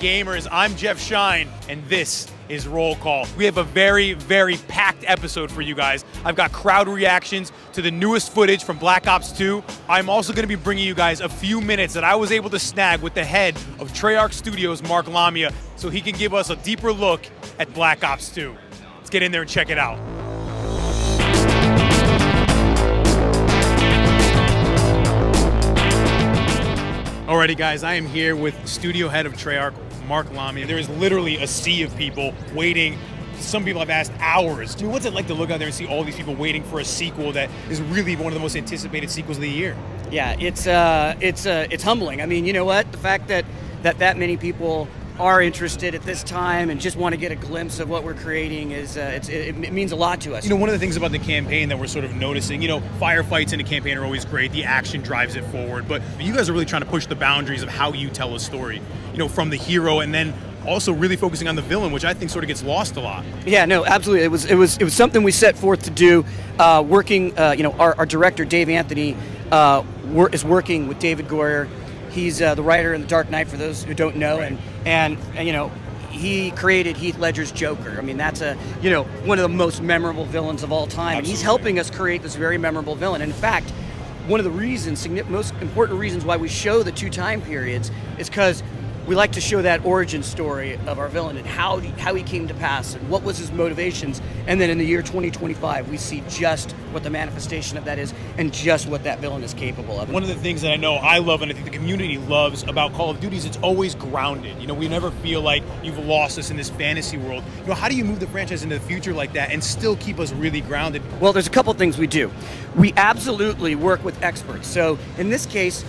gamers? I'm Jeff Shine, and this is Roll Call. We have a very, very packed episode for you guys. I've got crowd reactions to the newest footage from Black Ops 2. I'm also going to be bringing you guys a few minutes that I was able to snag with the head of Treyarch Studios, Mark Lamia, so he can give us a deeper look at Black Ops 2. Let's get in there and check it out. Alrighty guys, I am here with studio head of Treyarch, Mark Lamia. There is literally a sea of people waiting. Some people have asked hours. I mean, what's it like to look out there and see all these people waiting for a sequel that is really one of the most anticipated sequels of the year? Yeah, it's humbling. I mean, you know what? The fact that many people are interested at this time and just want to get a glimpse of what we're creating it means a lot to us. You know, one of the things about the campaign that we're sort of noticing, you know, firefights in a campaign are always great. The action drives it forward, but you guys are really trying to push the boundaries of how you tell a story, you know, from the hero and then also really focusing on the villain, which I think sort of gets lost a lot. Yeah, no, absolutely. It was something we set forth to do. Working, you know, our director Dave Anthony is working with David Goyer. He's the writer in The Dark Knight, for those who don't know, right. and you know, he created Heath Ledger's Joker. I mean, that's one of the most memorable villains of all time. Absolutely. And he's helping us create this very memorable villain. And in fact, one of the reasons, most important reasons why we show the two time periods is because we like to show that origin story of our villain and how he came to pass and what was his motivations. And then in the year 2025, we see just what the manifestation of that is and just what that villain is capable of. One of the things that I know I love and I think the community loves about Call of Duty is it's always grounded. You know, we never feel like you've lost us in this fantasy world. You know, how do you move the franchise into the future like that and still keep us really grounded? Well, there's a couple things we do. We absolutely work with experts. So in this case,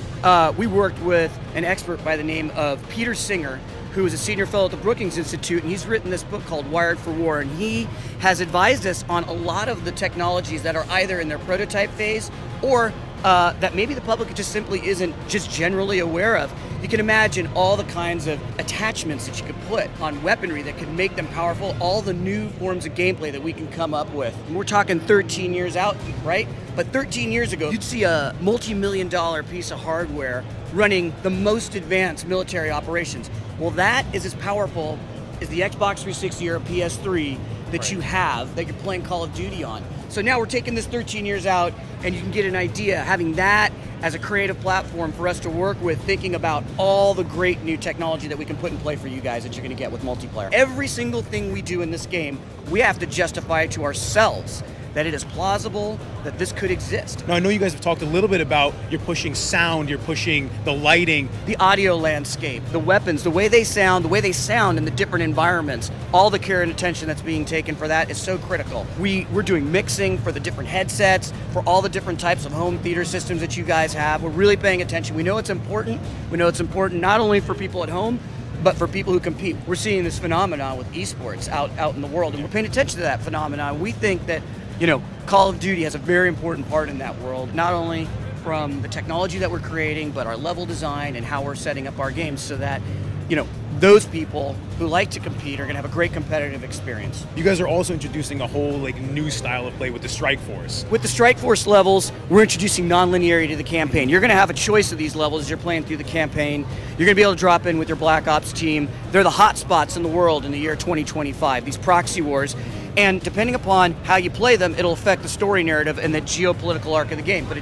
we worked with an expert by the name of Peter Singer, who is a senior fellow at the Brookings Institute, and he's written this book called Wired for War, and he has advised us on a lot of the technologies that are either in their prototype phase or that maybe the public just simply isn't just generally aware of. You can imagine all the kinds of attachments that you could put on weaponry that could make them powerful, all the new forms of gameplay that we can come up with. And we're talking 13 years out, right? But 13 years ago, you'd see a multi-million-dollar piece of hardware running the most advanced military operations. Well, that is as powerful as the Xbox 360 or a PS3 that right. you have, that you're playing Call of Duty on. So now we're taking this 13 years out, and you can get an idea, having that as a creative platform for us to work with, thinking about all the great new technology that we can put in play for you guys that you're going to get with multiplayer. Every single thing we do in this game, we have to justify to ourselves that it is plausible that this could exist. Now, I know you guys have talked a little bit about you're pushing sound, you're pushing the lighting. The audio landscape, the weapons, the way they sound in the different environments, all the care and attention that's being taken for that is so critical. We're doing mixing for the different headsets, for all the different types of home theater systems that you guys have. We're really paying attention. We know it's important. We know it's important not only for people at home, but for people who compete. We're seeing this phenomenon with esports out in the world, and we're paying attention to that phenomenon. We think that, you know, Call of Duty has a very important part in that world, not only from the technology that we're creating, but our level design and how we're setting up our games so that, you know, those people who like to compete are going to have a great competitive experience. You guys are also introducing a whole new style of play with the Strike Force. With the Strike Force levels, we're introducing non-linearity to the campaign. You're going to have a choice of these levels as you're playing through the campaign. You're going to be able to drop in with your Black Ops team. They're the hot spots in the world in the year 2025, these proxy wars. And depending upon how you play them, it'll affect the story narrative and the geopolitical arc of the game. But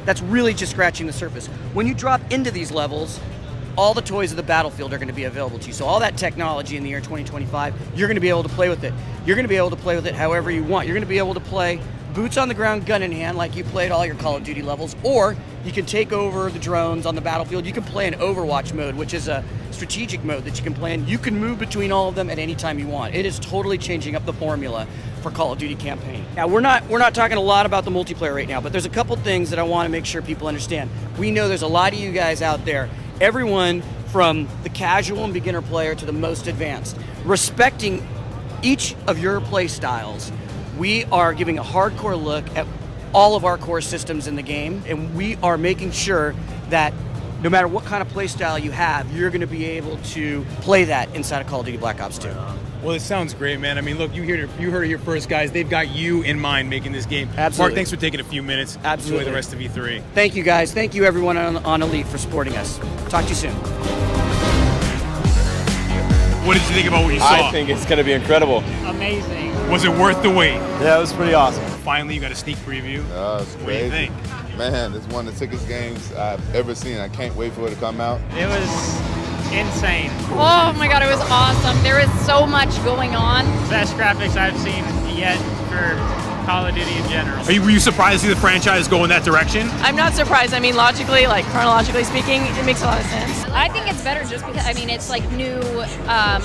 that's really just scratching the surface. When you drop into these levels, all the toys of the battlefield are going to be available to you. So all that technology in the year 2025, you're going to be able to play with it. You're going to be able to play with it however you want. You're going to be able to play boots on the ground, gun in hand, like you played all your Call of Duty levels, or you can take over the drones on the battlefield. You can play in Overwatch mode, which is a strategic mode that you can play in. You can move between all of them at any time you want. It is totally changing up the formula for Call of Duty campaign. Now, we're not talking a lot about the multiplayer right now, but there's a couple things that I want to make sure people understand. We know there's a lot of you guys out there, everyone from the casual and beginner player to the most advanced, respecting each of your play styles. We are giving a hardcore look at all of our core systems in the game, and we are making sure that no matter what kind of play style you have, you're going to be able to play that inside of Call of Duty Black Ops 2. Well, it sounds great, man. I mean, look, you heard it here first, guys. They've got you in mind making this game. Absolutely. Mark, thanks for taking a few minutes. Absolutely. Enjoy the rest of E3. Thank you, guys. Thank you, everyone on Elite, for supporting us. Talk to you soon. What did you think about what you saw? I think it's going to be incredible. Amazing. Was it worth the wait? Yeah, it was pretty awesome. Finally, you got a sneak preview. It's What do you crazy. think? Man, it's one of the sickest games I've ever seen. I can't wait for it to come out. It was insane. Oh my god, it was awesome. There was so much going on. Best graphics I've seen yet for Call of Duty in general. Were you surprised to see the franchise go in that direction? I'm not surprised. I mean, logically, like chronologically speaking, it makes a lot of sense. I think it's better just because, I mean, it's like new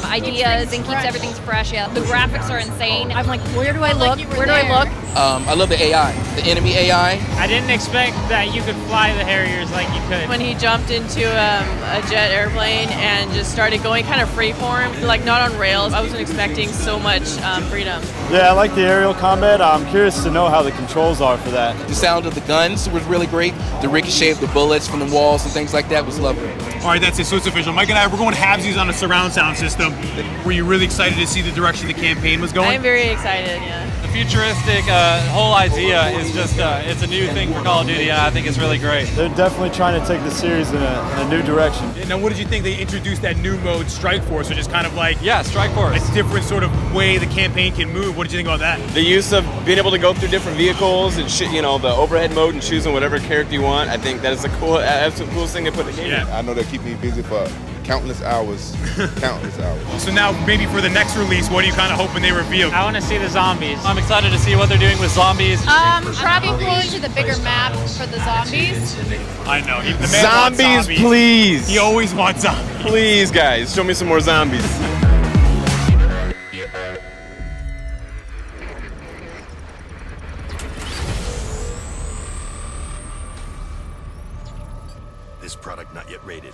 ideas and keeps everything fresh. Yeah, the graphics are insane. I'm like, where do I look? Where do I look? I love the AI, the enemy AI. I didn't expect that you could fly the Harriers like you could. When he jumped into a jet airplane and just started going kind of freeform, like not on rails, I wasn't expecting so much freedom. Yeah, I like the aerial combat. I'm curious to know how the controls are for that. The sound of the guns was really great. The ricochet of the bullets from the walls and things like that was lovely. All right, that's it. So it's official. Mike and I, we're going halvesies on a surround sound system. Were you really excited to see the direction the campaign was going? I am very excited, yeah. The futuristic whole idea is just, it's a new thing for Call of Duty, and I think it's really great. They're definitely trying to take the series in a new direction. Now, what did you think they introduced that new mode, Strike Force, which is kind of like Yeah, Strike Force. a different sort of way the campaign can move? What did you think about that? The use of being able to go through different vehicles and the overhead mode and choosing whatever character you want. I think that is the absolute coolest thing they put in the game. Yeah. I know they keep me busy for countless hours. Countless hours. So now, maybe for the next release, what are you kind of hoping they reveal? I want to see the zombies. I'm excited to see what they're doing with zombies. Probably to the bigger map for the zombies. I know. The man wants Zombies, please. He always wants zombies. Please, guys, show me some more zombies. This product not yet rated.